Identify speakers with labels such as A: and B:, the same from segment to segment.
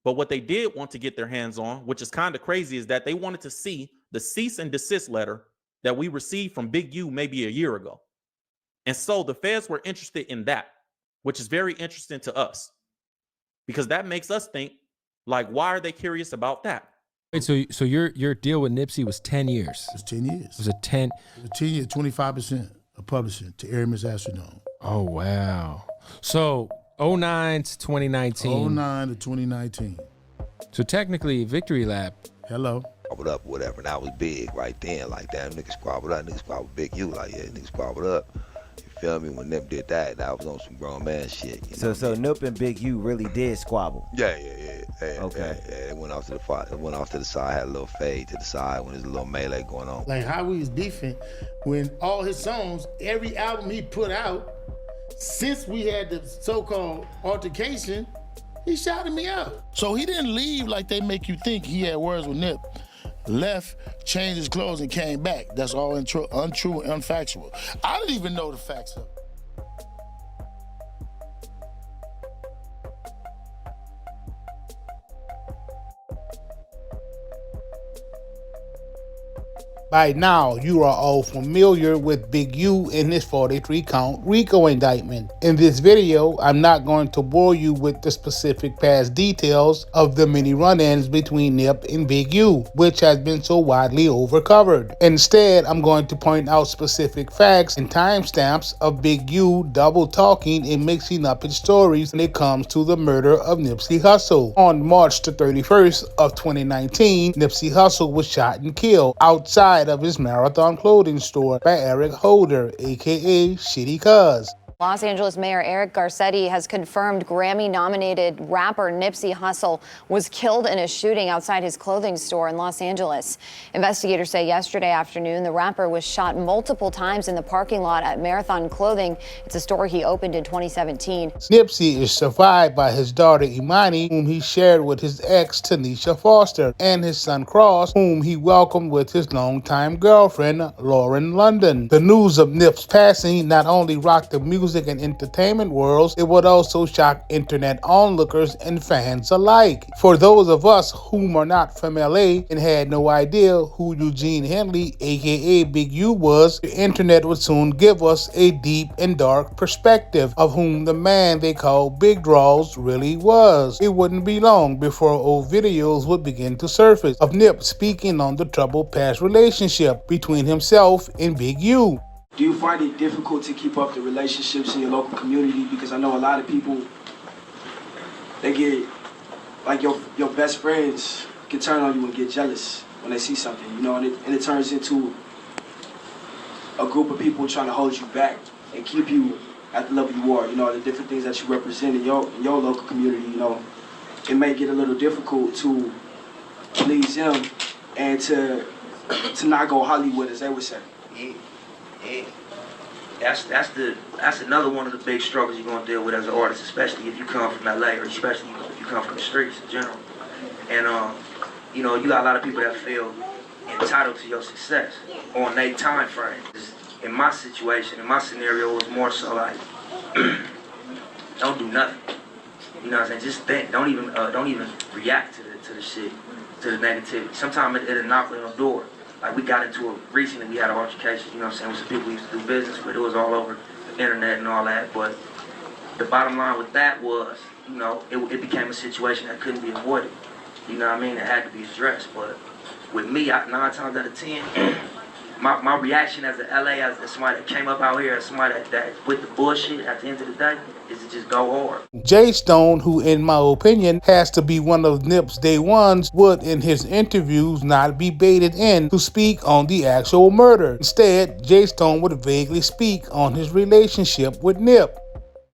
A: But what they did want to get their hands on, which is kind of crazy, is that they wanted to see the cease and desist letter that we received from Big U maybe a year ago. And so the feds were interested in that, which is very interesting to us, because that makes us think, like, why are they curious about that?
B: Wait, so your deal with Nipsey was 10 years?
C: It was 10 years.
B: It was a 10?
C: It was 10 years, 25% of publishing to Aramis Astrodome.
B: Oh, wow. So 09 to 2019.
C: 09 to 2019.
B: So technically, Victory Lap.
C: Hello.
D: Squabbled up, whatever. And that was big right then. Like, damn, niggas squabbled up. Niggas squabbled Big U. Like, yeah, niggas squabbled up. You feel me? When Nip did that, that was on some grown man shit.
E: So Nip and Big U really did squabble.
D: Yeah.
E: Okay.
D: Yeah, it went off to the side, had a little fade to the side when there's a little melee going on.
C: Like how we was beefing when all his songs, every album he put out, since we had the so-called altercation, he shouted me out. So he didn't leave like they make you think. He had words with Nip. Left, changed his clothes, and came back. That's all untrue and unfactual. I didn't even know the facts of it. By now, you are all familiar with Big U and his 43-count RICO indictment. In this video, I'm not going to bore you with the specific past details of the many run-ins between Nip and Big U, which has been so widely overcovered. Instead, I'm going to point out specific facts and timestamps of Big U double-talking and mixing up his stories when it comes to the murder of Nipsey Hussle. On March the 31st of 2019, Nipsey Hussle was shot and killed outside of his Marathon clothing store by Eric Holder, aka Shitty Cuz.
F: Los Angeles Mayor Eric Garcetti has confirmed Grammy-nominated rapper Nipsey Hussle was killed in a shooting outside his clothing store in Los Angeles. Investigators say yesterday afternoon the rapper was shot multiple times in the parking lot at Marathon Clothing. It's a store he opened in 2017.
C: Nipsey is survived by his daughter Imani, whom he shared with his ex Tanisha Foster, and his son Cross, whom he welcomed with his longtime girlfriend Lauren London. The news of Nip's passing not only rocked the music and entertainment worlds, it would also shock internet onlookers and fans alike. For those of us whom are not from LA and had no idea who Eugene Henley, aka Big U, was, the internet would soon give us a deep and dark perspective of whom the man they call Big Draws really was. It wouldn't be long before old videos would begin to surface of Nip speaking on the troubled past relationship between himself and Big U.
G: Do you find it difficult to keep up the relationships in your local community? Because I know a lot of people, they get, like your best friends can turn on you and get jealous when they see something, you know, and it turns into a group of people trying to hold you back and keep you at the level you are, you know, the different things that you represent in your local community, you know. It may get a little difficult to please them and to not go Hollywood, as they would say.
H: Yeah. That's another one of the big struggles you're gonna deal with as an artist, especially if you come from LA or especially if you come from the streets in general. And you know, you got a lot of people that feel entitled to your success on their time frame. In my situation, in my scenario, it was more so like, don't do nothing. You know what I'm saying? Just think. Don't even react to the shit, to the negativity. Sometimes it'll knock on your door. Like we got into it recently, we had an altercation, you know what I'm saying, with some people we used to do business with. It was all over the internet and all that, but the bottom line with that was, you know, it became a situation that couldn't be avoided. You know what I mean? It had to be addressed. But with me, 9 times out of 10, my reaction as an LA, as somebody that came up out here, as somebody that with the bullshit at the end of the day, is to just go hard.
C: Jay Stone, who in my opinion has to be one of Nip's day ones, would in his interviews not be baited in to speak on the actual murder. Instead, Jay Stone would vaguely speak on his relationship with Nip.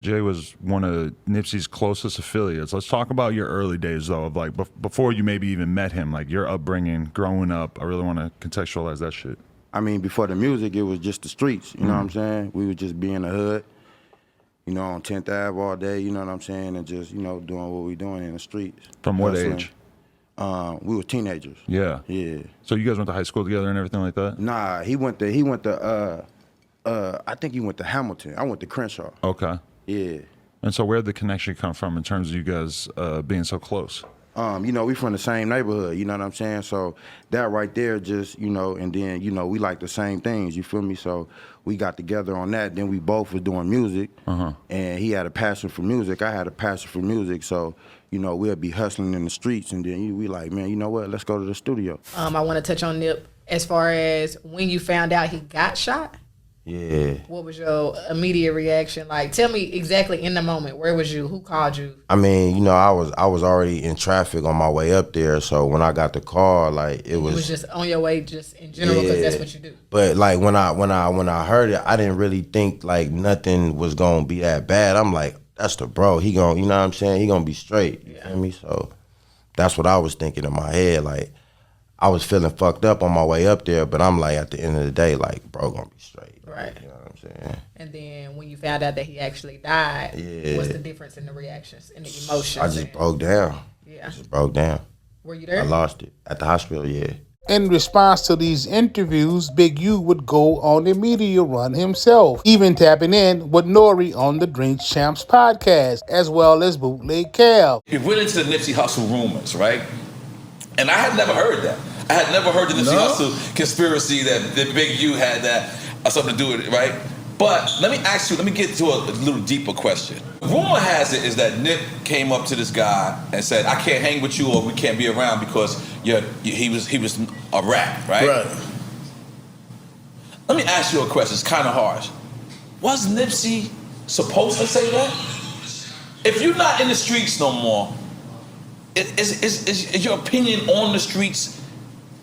I: Jay was one of Nipsey's closest affiliates. Let's talk about your early days, though, of like before you maybe even met him, like your upbringing, growing up. I really want to contextualize that shit.
J: I mean, before the music, it was just the streets, you know what I'm saying? We would just be in the hood, you know, on 10th Ave all day, you know what I'm saying? And just, you know, doing what we doing in the streets.
I: From what age?
J: We were teenagers.
I: Yeah.
J: Yeah.
I: So you guys went to high school together and everything like that?
J: Nah, he went to I think he went to Hamilton. I went to Crenshaw.
I: Okay.
J: Yeah.
I: And so where'd the connection come from in terms of you guys being so close?
J: You know, we from the same neighborhood, you know what I'm saying? So that right there just, you know, and then, you know, we like the same things, you feel me? So we got together on that. Then we both was doing music, and he had a passion for music. I had a passion for music. So, you know, we'll be hustling in the streets, and then we like, man, you know what? Let's go to the studio.
K: I want to touch on Nip as far as when you found out he got shot.
J: Yeah.
K: What was your immediate reaction? Like, tell me exactly in the moment. Where was you? Who called you?
L: I mean, you know, I was already in traffic on my way up there, so when I got the call, like it was
K: just on your way, just in general, because that's what you do.
L: But like when I heard it, I didn't really think like nothing was gonna be that bad. I'm like, that's the bro. He gonna, you know what I'm saying? He gonna be straight. You feel me? So that's what I was thinking in my head. Like I was feeling fucked up on my way up there, but I'm like, at the end of the day, like bro gonna be straight.
K: Right.
L: You know what I'm saying?
K: And then when you found out that he actually died, what's the difference in the reactions and the emotions?
L: I just broke down.
K: Yeah.
L: I just broke down.
K: Were you there?
L: I lost it at the hospital. Yeah.
C: In response to these interviews, Big U would go on the media run himself, even tapping in with Nori on the Drink Champs podcast, as well as Bootleg Cal.
M: It went into the Nipsey Hussle rumors, right? And I had never heard that. I had never heard the Nipsey Hussle conspiracy that Big U had that something to do with it, right? But let me get to a little deeper question. Rumor has it is that Nip came up to this guy and said, I can't hang with you or we can't be around because he was a rat, right? Right. Let me ask you a question, it's kind of harsh. Was Nipsey supposed to say that? If you're not in the streets no more, is your opinion on the streets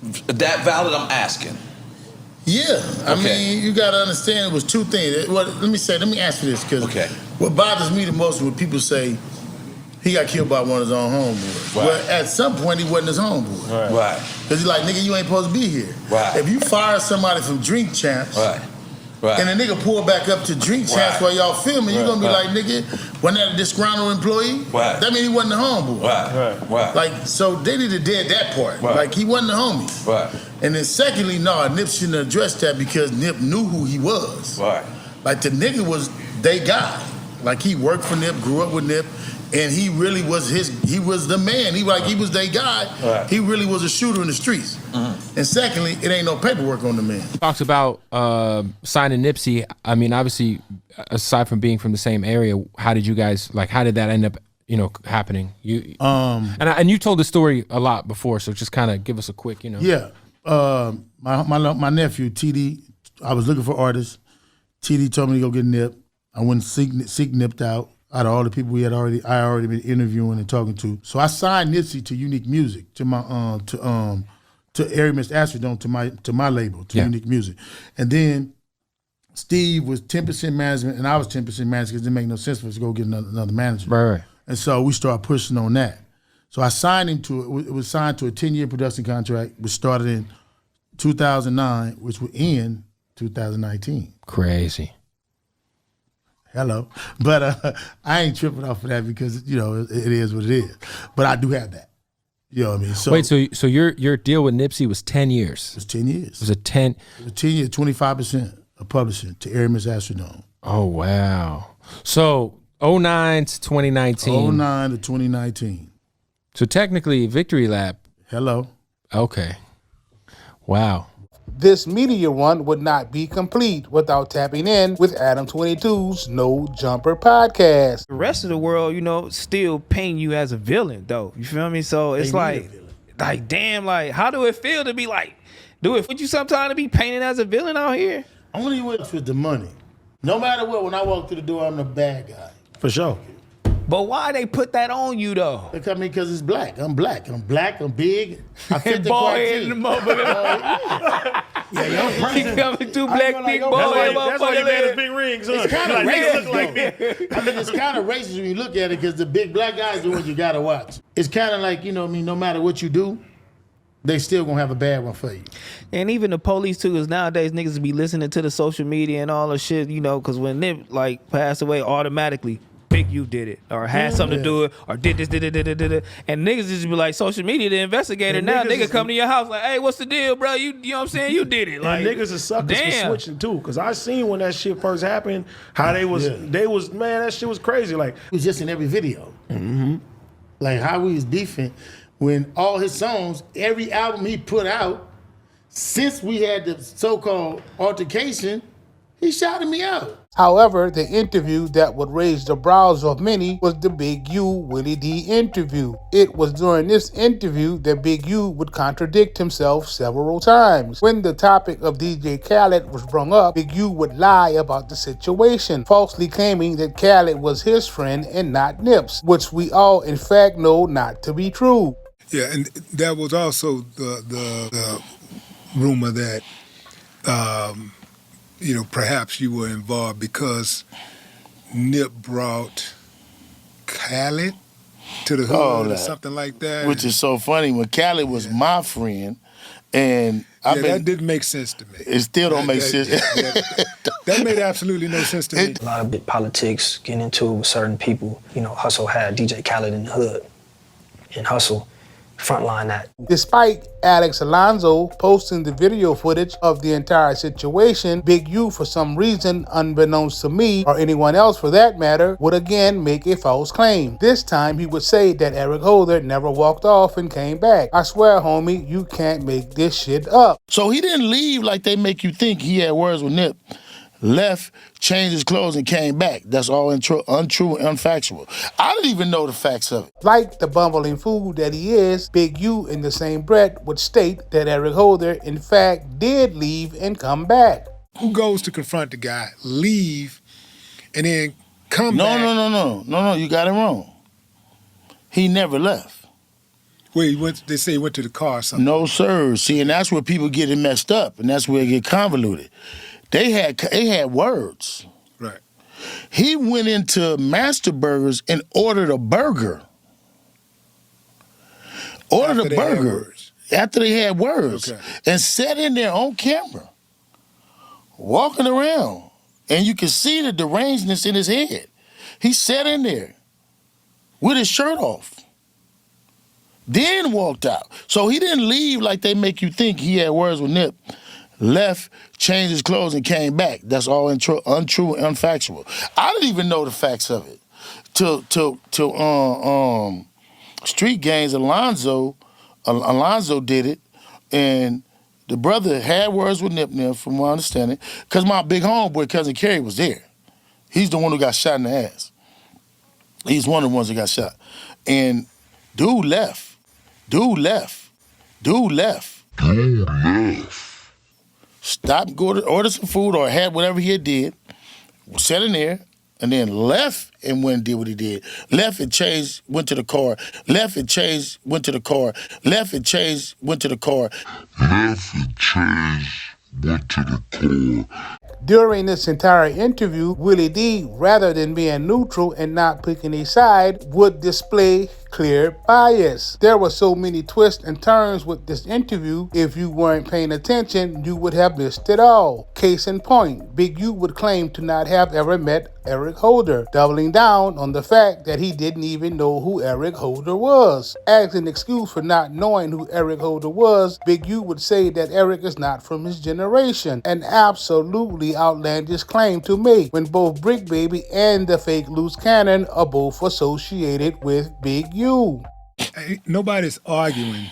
M: that valid? I'm asking.
N: Yeah, I mean, you got to understand it was two things. Well, let me answer this, because what bothers me the most is when people say he got killed by one of his own homeboys. Right. Well, at some point, he wasn't his homeboy. Right. Because he's like, nigga, you ain't supposed to be here. Right. If you fire somebody from Drink Champs, and the nigga pull back up to Drink Champs while y'all filming, you're going to be like, nigga, wasn't that a disgruntled employee? Right. That means he wasn't the homeboy. Right. Like, so they need to dead that part. Right. Like, he wasn't the homie. Right. And then secondly, no, Nip shouldn't address that because Nip knew who he was. Right. Like, the nigga was they guy. Like, he worked for Nip, grew up with Nip, and he really was he was the man. He was their guy. Right. He really was a shooter in the streets. Mm-hmm. And secondly, it ain't no paperwork on the man.
B: Talks about signing Nipsey. I mean, obviously, aside from being from the same area, how did that end up, happening? And you told the story a lot before, so just kind of give us a quick,
N: Yeah. My nephew, TD, I was looking for artists. TD told me to go get Nip. I went and seek Nip out of all the people I already been interviewing and talking to. So I signed Nipsey to Unique Music, to my to Aramis Astrodome, to my label, to Unique Music. And then Steve was 10% management and I was 10% management because it didn't make no sense for us to go get another manager.
B: Right. And
N: so we started pushing on that. So I signed him to it. It was signed to a 10-year production contract, which started in 2009, which would end 2019.
B: Crazy.
N: Hello. But I ain't tripping off of that because, it is what it is. But I do have that. You know what I mean? So,
B: wait, so your deal with Nipsey was 10 years?
N: It was 10 years.
B: It was a 10
N: years, 25% of publishing to Aramis Astrodome.
B: Oh, wow. So 09 to 2019.
N: 09 to 2019.
B: So technically, Victory Lap.
N: Hello.
B: Okay. Wow.
C: This media run would not be complete without tapping in with Adam 22's No Jumper podcast.
O: The rest of the world, still paint you as a villain, though. You feel me? So it's like damn, like, how do it feel to be like, would you sometimes be painted as a villain out here?
N: Only with the money. No matter what, when I walk through the door, I'm the bad guy. For sure.
O: But why they put that on you though?
N: Because it's black. I'm black. I'm big. I fit the criteria.
O: He coming through black, big ball head.
N: That's why you made his big rings. It's kind of racist. I mean, it's kind of racist when you look at it because the big black guys are the ones you gotta watch. It's kind of like, no matter what you do, they still gonna have a bad one for you.
O: And even the police too, because nowadays niggas be listening to the social media and all the shit, because when Nip passed away, automatically Big U did it, or had something to do it, or did this, and niggas just be like, social media, the investigator. And now nigga come to your house like, hey, what's the deal, bro? You know what I'm saying? You did it. Like,
P: and niggas is suckers for switching too, because I seen when that shit first happened, how they was man, that shit was crazy. Like,
N: it was just in every video. Mm-hmm. Like how we was beefing. when all his songs, every album he put out, since we had the so-called altercation, he shouted me out.
C: However, the interview that would raise the brows of many was the Big U Willie D interview. It was during this interview that Big U would contradict himself several times. When the topic of DJ Khaled was brought up, Big U would lie about the situation, falsely claiming that Khaled was his friend and not Nip's, which we all in fact know not to be true.
Q: Yeah, and that was also the rumor that perhaps you were involved because Nip brought Khaled to the hood or something like that.
N: Which is so funny when Khaled was my friend, and
Q: that didn't make sense to me.
N: It still don't make sense.
Q: That made absolutely no sense to me.
R: A lot of big politics, getting into it with certain people. Hussle had DJ Khaled in the hood, and Hussle frontline that.
C: Despite Alex Alonso posting the video footage of the entire situation, Big U, for some reason unbeknownst to me or anyone else for that matter, would again make a false claim. This time he would say that Eric Holder never walked off and came back. I swear, homie, you can't make this shit up.
N: So he didn't leave like they make you think. He had words with Nip, left, changed his clothes, and came back. That's all untrue and unfactual. I didn't even know the facts of it.
C: Like the bumbling fool that he is, Big U in the same breath would state that Eric Holder in fact did leave and come back.
Q: Who goes to confront the guy, leave, and then come back?
N: No, you got it wrong. He never left.
Q: Where he went, they say he went to the car or something.
N: No, sir. See, and that's where people get it messed up, and that's where it get convoluted. They had words.
Q: Right.
N: He went into Master Burgers and ordered a burger. After they had words. Okay. And sat in there on camera, walking around. And you could see the derangedness in his head. He sat in there with his shirt off. Then walked out. So he didn't leave like they make you think. He had words with Nip, left, changed his clothes, and came back. That's all untrue and unfactual. I didn't even know the facts of it till Street Gangs. Alonzo did it, and the brother had words with Nip, from my understanding, because my big homeboy cousin Kerry was there. He's the one who got shot in the ass. He's one of the ones that got shot, and dude left. Stopped, go to order some food or had whatever he did, sat in there, and then left and went and did what he did. Left and changed, went to the car. Left and changed, went to the car. Left and changed, went to the car. Left and changed, went to the car.
C: During this entire interview, Willie D, rather than being neutral and not picking a side, would display clear bias. There were so many twists and turns with this interview, if you weren't paying attention, you would have missed it all. Case in point, Big U would claim to not have ever met Eric Holder, doubling down on the fact that he didn't even know who Eric Holder was. As an excuse for not knowing who Eric Holder was, Big U would say that Eric is not from his generation, an absolutely outlandish claim to make when both Brick Baby and the fake Loose Cannon are both associated with Big U.
Q: Nobody's arguing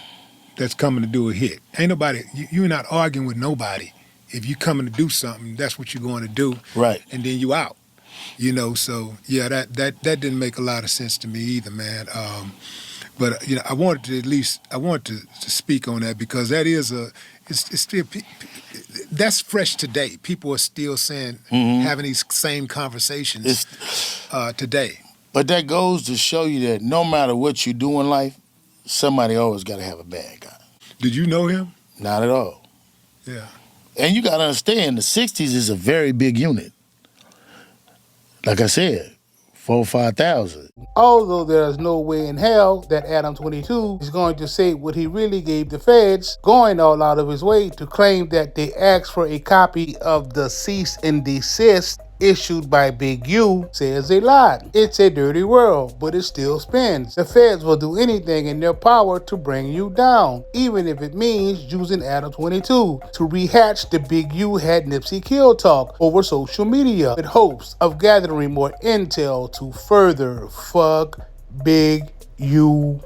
Q: that's coming to do a hit. Ain't nobody, you're not arguing with nobody. If you coming to do something, that's what you're going to do.
N: Right.
Q: And then you out. So yeah, that didn't make a lot of sense to me either, man. But I wanted to speak on that because that is it's still, that's fresh today. People are still saying, having these same conversations today.
N: But that goes to show you that no matter what you do in life, somebody always got to have a bad guy.
Q: Did you know him?
N: Not at all.
Q: Yeah.
N: And you got to understand, the 60s is a very big unit. Like I said, 4,000 or 5,000.
C: Although there is no way in hell that Adam 22 is going to say what he really gave the feds, going all out of his way to claim that they asked for a copy of the cease and desist issued by Big U says a lot. It's a dirty world, but it still spins. The feds will do anything in their power to bring you down, even if it means using Adam 22 to rehatch the Big U had Nipsey kill talk over social media with hopes of gathering more intel to further fuck Big U